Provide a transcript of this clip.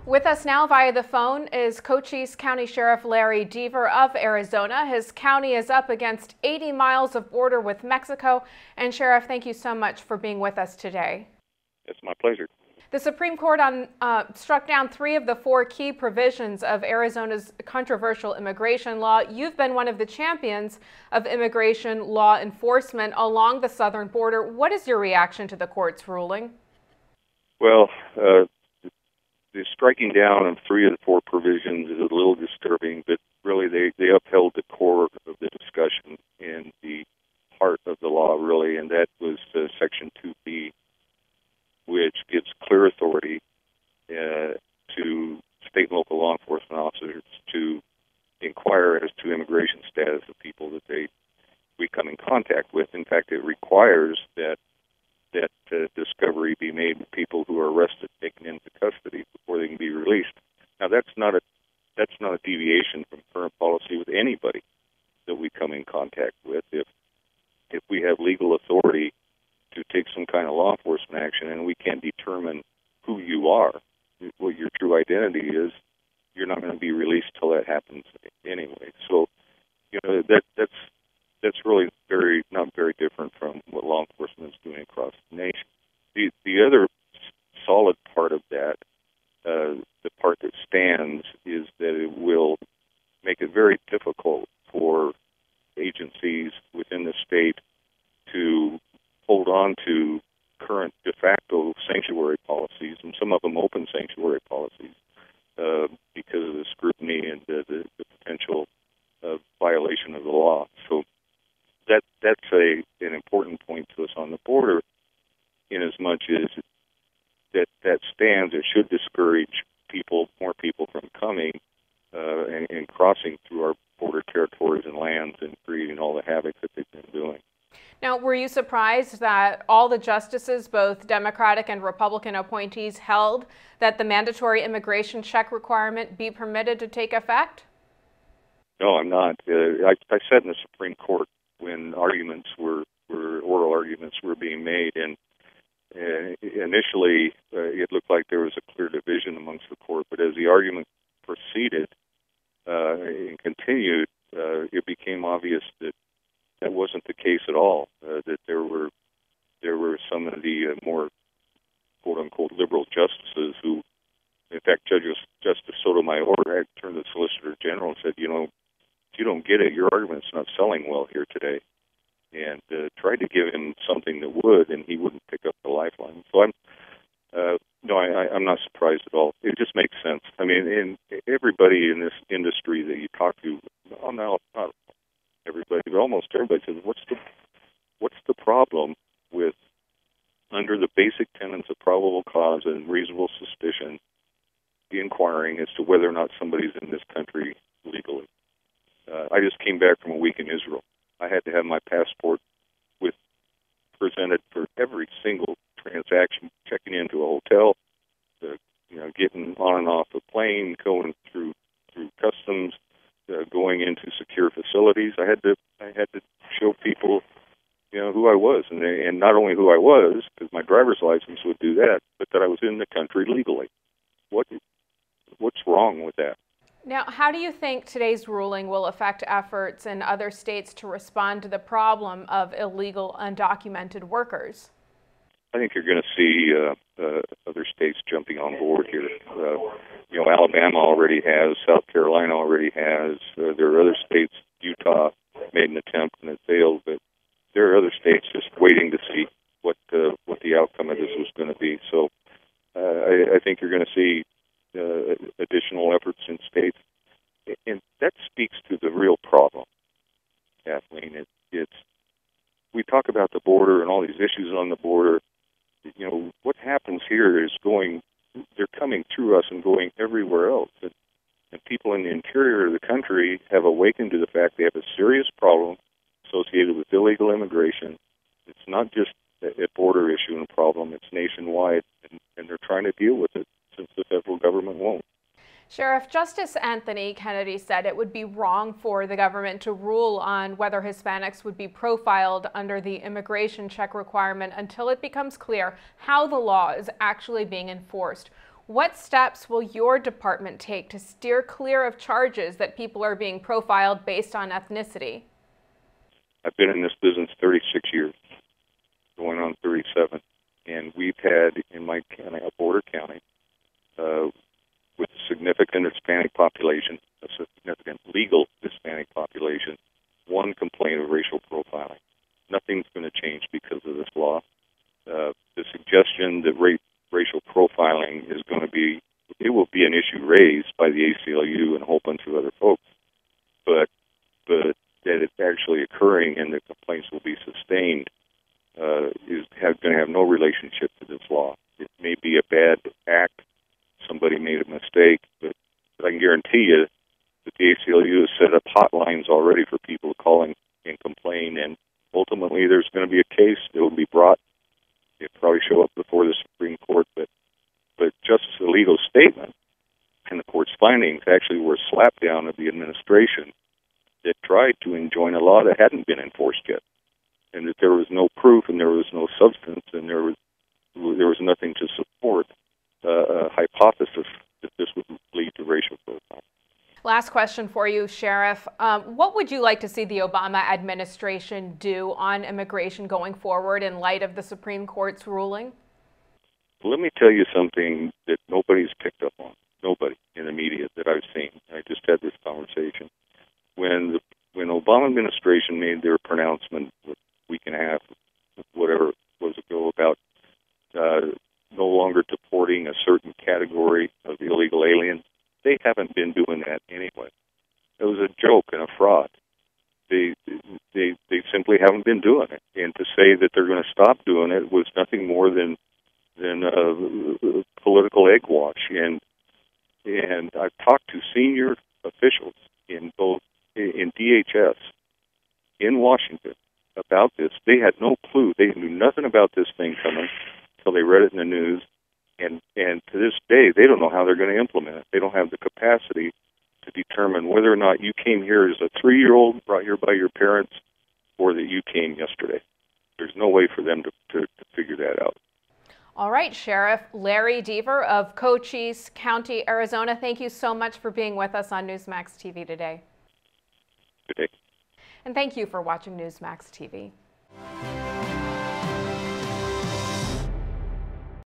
With us now via the phone is Cochise County Sheriff Larry Deaver of Arizona. His county is up against 80 miles of border with Mexico. And Sheriff, thank you so much for being with us today. It's my pleasure. The Supreme Court struck down 3 of the 4 key provisions of Arizona's controversial immigration law. You've been one of the champions of immigration law enforcement along the southern border. What is your reaction to the court's ruling? Well, the striking down of 3 of the 4 provisions is a little disturbing, but really they upheld the core of the discussion and the heart of the law, really, and that was Section 2B, which gives clear authority to state and local law enforcement officers to inquire as to immigration status of people that we come in contact with. In fact, it requires that discovery be made with people who are arrested, taken into custody before they can be released. Now, that's not a deviation from current policy with anybody that we come in contact with. If we have legal authority to take some kind of law enforcement action and we can't determine who you are, what your true identity is, you're not going to be released till that happens anyway. So, that's really not very different from what law enforcement is doing across the nation. The other solid part of that, the part that stands, is that it will make it very difficult for agencies within the state to hold on to current de facto sanctuary policies, and some of them open sanctuary policies, because of the scrutiny and the potential violation of the law. So that's an important point to us on the border, in as much as that stands. It should discourage more people from coming and crossing through our border territories and lands and creating all the havoc that they've been doing. Now, were you surprised that all the justices, both Democratic and Republican appointees, held that the mandatory immigration check requirement be permitted to take effect? No, I'm not. I sat in the Supreme Court when oral arguments were being made, and initially it looked like there was a clear division amongst the court, but as the argument proceeded and continued, it became obvious that that wasn't the case at all, that there were some of the more quote-unquote liberal justices who, in fact, Justice Sotomayor had turned to the Solicitor General and said, if you don't get it, your argument's not selling well here today, and tried to give him something that would, and he wouldn't pick up the lifeline. So I'm not surprised at all. It just makes sense. I mean, and everybody in this industry that you talk to, not everybody, but almost everybody, says, what's the problem with, under the basic tenets of probable cause and reasonable suspicion, inquiring as to whether or not somebody's in this country legally? I just came back from a week in Israel. I had to have my passport presented for every single transaction, checking into a hotel, getting on and off a plane, going through customs, going into secure facilities. I had to show people, who I was, and not only who I was, because my driver's license would do that, but that I was in the country legally. What's wrong with that? Now, how do you think today's ruling will affect efforts in other states to respond to the problem of illegal undocumented workers? I think you're going to see other states jumping on board here. Alabama already has, South Carolina already has. There are other states. Utah made an attempt and it failed, but there are other states just waiting to see what the outcome of this was going to be. So I think you're going to see additional efforts in states, and that speaks to the real problem, Kathleen. We talk about the border and all these issues on the border. What happens here is they're coming through us and going everywhere else, and people in the interior of the country have awakened to the fact they have a serious problem associated with illegal immigration. It's not just a border issue and problem, it's nationwide, and they're trying to deal with it, since the federal government won't. Sheriff, Justice Anthony Kennedy said it would be wrong for the government to rule on whether Hispanics would be profiled under the immigration check requirement until it becomes clear how the law is actually being enforced. What steps will your department take to steer clear of charges that people are being profiled based on ethnicity? I've been in this business 36 years, going on 37, and we've had in my county, a border county, with a significant Hispanic population, a significant legal Hispanic population, one complaint of racial profiling. Nothing's going to change because of this law. The suggestion that racial profiling is going to be, it will be an issue raised by the ACLU and a whole bunch of other folks, but that it's actually occurring and the complaints will be sustained is going to have no relationship to this law. It may be a bad act, somebody made a mistake, but I can guarantee you that the ACLU has set up hotlines already for people to call and complain, and ultimately there's going to be a case that will be brought. It'll probably show up before the Supreme Court, but Justice Alito's statement and the court's findings actually were a slapdown of the administration that tried to enjoin a law that hadn't been enforced yet, and that there was no proof and there was no substance and there was nothing to support a hypothesis that this would lead to racial profiling. Last question for you, Sheriff. What would you like to see the Obama administration do on immigration going forward in light of the Supreme Court's ruling? Well, let me tell you something that nobody's picked up on, nobody in the media that I've seen. I just had this conversation. When Obama administration made their pronouncement a week and a half, whatever it was ago, about no longer deporting a certain category of illegal aliens, they haven't been doing that anyway. It was a joke and a fraud. They simply haven't been doing it. And to say that they're going to stop doing it was nothing more than political eggwash. And I've talked to senior officials in DHS in Washington about this. They had no clue. They knew nothing about this thing coming until they read it in the news. And to this day, they don't know how they're going to implement it. They don't have the capacity to determine whether or not you came here as a 3-year-old brought here by your parents or that you came yesterday. There's no way for them to figure that out. All right, Sheriff Larry Deaver of Cochise County, Arizona, thank you so much for being with us on Newsmax TV today. Good day. And thank you for watching Newsmax TV.